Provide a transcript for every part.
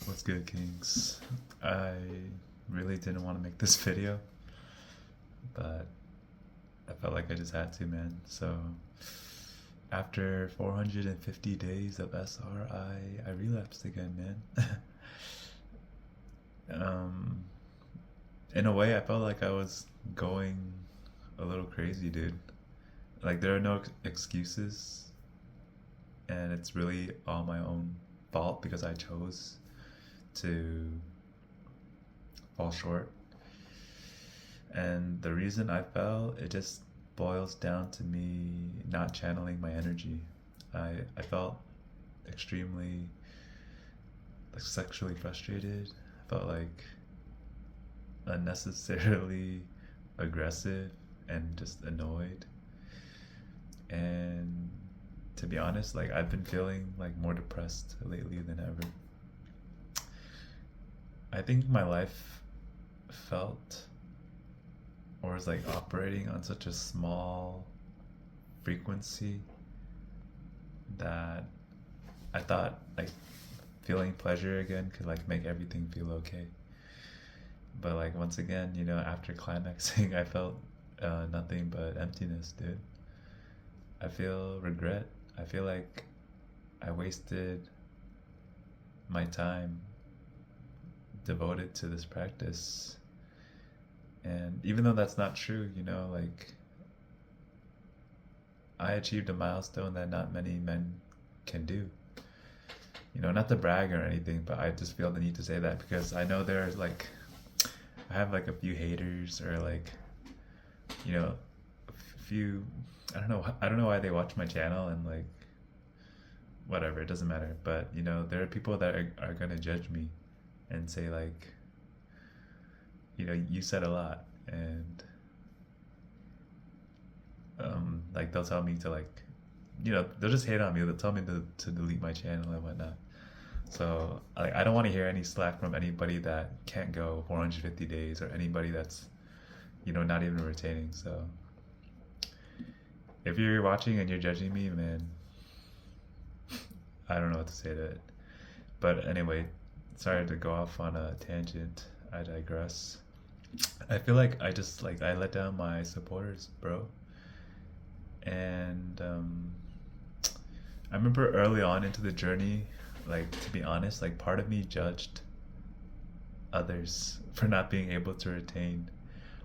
What's good, Kings? I really didn't want to make this video, but I felt like I just had to, man. So, after 450 days of SR, I relapsed again, man. um, in a way, I felt like I was going a little crazy, dude. Like, there are no excuses, and it's really all my own fault because I chose to fall short. And the reason I fell, it just boils down to me not channeling my energy. I felt extremely like sexually frustrated. I felt like unnecessarily aggressive and just annoyed. And to be honest, like I've been feeling like more depressed lately than ever. I think my life felt or is like operating on such a small frequency that I thought like feeling pleasure again could like make everything feel okay. But like once again, after climaxing, I felt nothing but emptiness, dude. I feel regret. I feel like I wasted my time devoted to this practice. And even though that's not true, like I achieved a milestone that not many men can do. Not to brag or anything, but I just feel the need to say that because I know there's like, I have like a few haters or like, a few, I don't know why they watch my channel and like, whatever, it doesn't matter. But, there are people that are going to judge me and say like, you said a lot and like they'll tell me to like they'll just hate on me. They'll tell me to delete my channel and whatnot. So I don't want to hear any slack from anybody that can't go 450 days or anybody that's not even retaining. So if you're watching and you're judging me, man, I don't know what to say to it. But anyway, sorry to go off on a tangent. I digress. I feel like I let down my supporters, bro. And I remember early on into the journey, like to be honest, like part of me judged others for not being able to retain,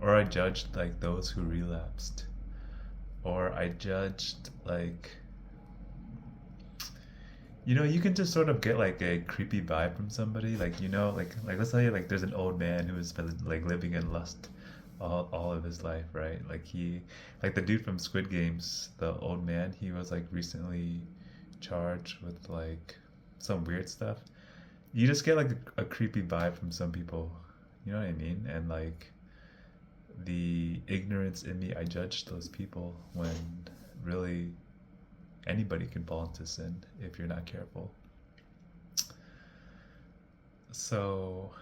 or I judged like those who relapsed, or I judged like you can just sort of get like a creepy vibe from somebody, like like let's say like there's an old man who has been like living in lust all of his life, right? Like the dude from Squid Games, the old man, he was like recently charged with like some weird stuff. You just get like a creepy vibe from some people, you know what I mean? And like the ignorance in me, I judged those people when really anybody can fall into sin if you're not careful. So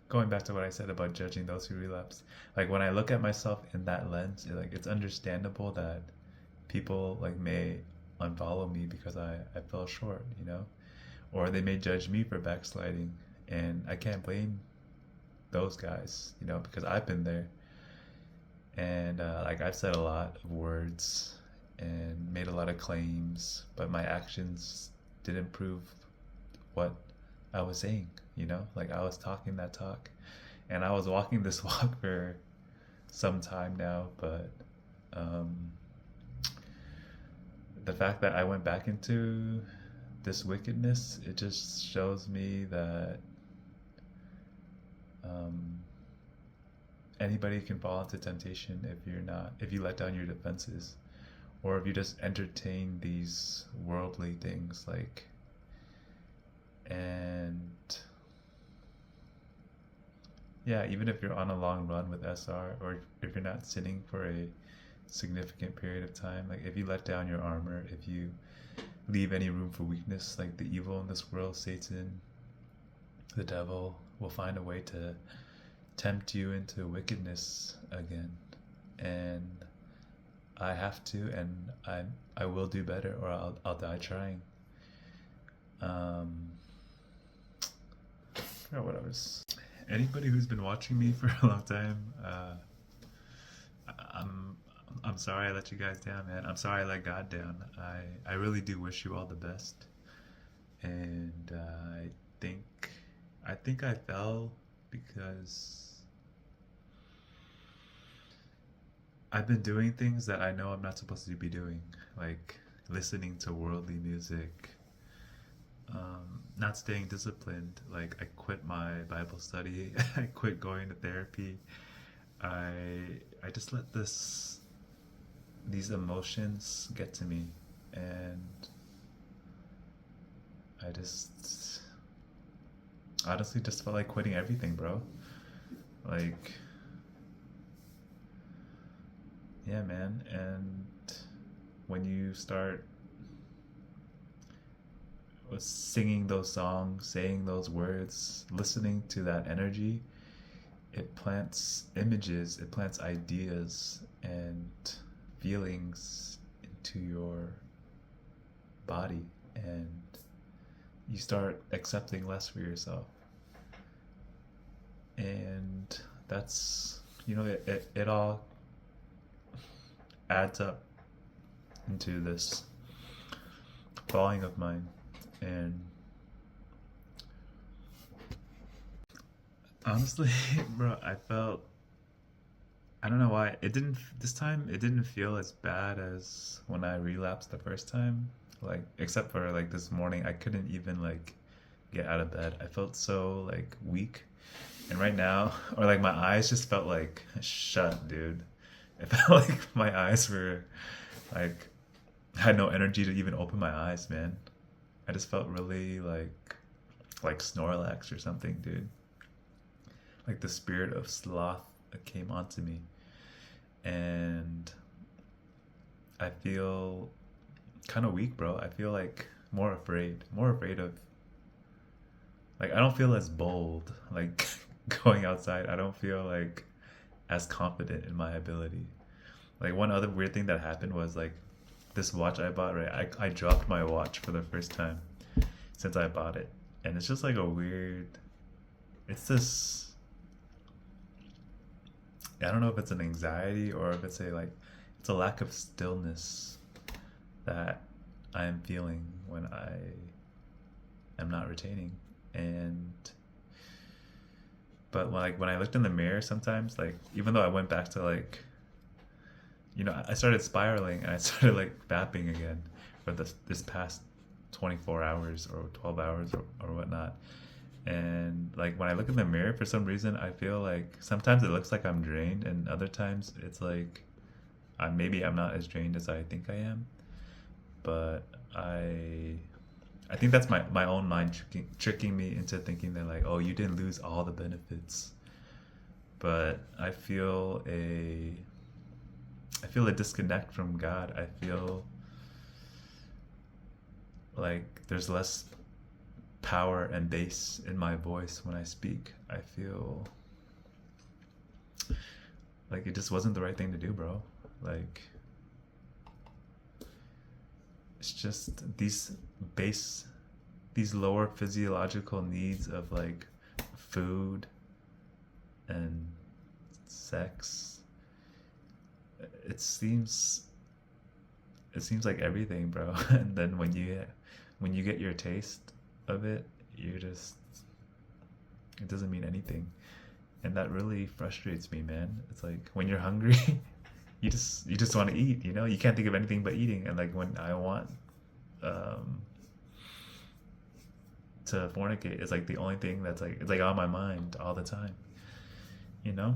going back to what I said about judging those who relapse, like when I look at myself in that lens, it's understandable that people like may unfollow me because I fell short, or they may judge me for backsliding, and I can't blame those guys, because I've been there, and like I've said a lot of words and made a lot of claims, but my actions didn't prove what I was saying, like I was talking that talk and I was walking this walk for some time now, but the fact that I went back into this wickedness, it just shows me that anybody can fall into temptation if you let down your defenses, or if you just entertain these worldly things, like, and yeah, even if you're on a long run with SR, or if you're not sinning for a significant period of time, like if you let down your armor, if you leave any room for weakness, like the evil in this world, Satan, the devil, will find a way to tempt you into wickedness again. And I have to, and I will do better, or I'll die trying. Um, I forgot what I was. Anybody who's been watching me for a long time, I'm I'm sorry I let you guys down, man. I'm sorry I let God down. I really do wish you all the best, and think I think I fell because I've been doing things that I know I'm not supposed to be doing, like listening to worldly music, not staying disciplined. Like I quit my Bible study, I quit going to therapy. I I just let these emotions get to me, and I just honestly just felt like quitting everything, bro. Like, yeah, man. And when you start singing those songs, saying those words, listening to that energy, it plants images, it plants ideas and feelings into your body, and you start accepting less for yourself. And that's, it all adds up into this falling of mine. And honestly, bro, I don't know why this time it didn't feel as bad as when I relapsed the first time. Like, except for like this morning, I couldn't even like get out of bed. I felt so like weak. And right now, or like my eyes just felt like shut, dude. It felt like my eyes were like, I had no energy to even open my eyes, man. I just felt really like Snorlax or something, dude. Like the spirit of sloth came onto me, and I feel kind of weak, bro. I feel like more afraid of, like, I don't feel as bold like going outside. I don't feel like as confident in my ability. Like, one other weird thing that happened was like this watch I bought, right? I dropped my watch for the first time since I bought it. And it's just like a weird, it's this, I don't know if it's an anxiety or if it's it's a lack of stillness that I am feeling when I am not retaining. And but when I looked in the mirror sometimes, like, even though I went back to like, I started spiraling and I started like vapping again for this past 24 hours or 12 hours or whatnot. And like when I look in the mirror, for some reason I feel like sometimes it looks like I'm drained, and other times it's like maybe I'm not as drained as I think I am. But I think that's my own mind tricking me into thinking that, like, oh, you didn't lose all the benefits. But I feel a disconnect from God. I feel like there's less power and bass in my voice when I speak. I feel like it just wasn't the right thing to do, bro. Like, it's just these lower physiological needs of like food and sex. It seems like everything, bro. And then when you get your taste of it, it doesn't mean anything. And that really frustrates me, man. It's like when you're hungry, you just want to eat, you can't think of anything but eating. And like when I want to fornicate, it's like the only thing that's like, it's like on my mind all the time, you know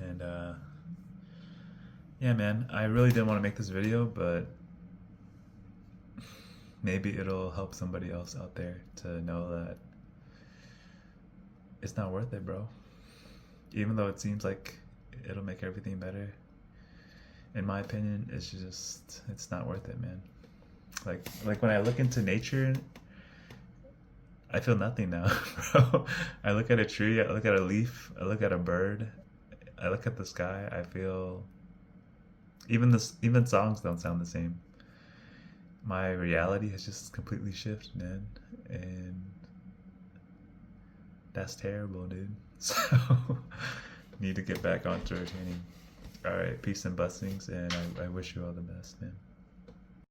and yeah, man, I really didn't want to make this video, but maybe it'll help somebody else out there to know that it's not worth it, bro. Even though it seems like it'll make everything better, in my opinion, it's not worth it, man. Like when I look into nature, I feel nothing now, bro. I look at a tree, I look at a leaf, I look at a bird, I look at the sky, I feel even songs don't sound the same. my reality has just completely shifted, man. And that's terrible, dude. So, need to get back onto retaining. All right, peace and blessings, and I wish you all the best, man.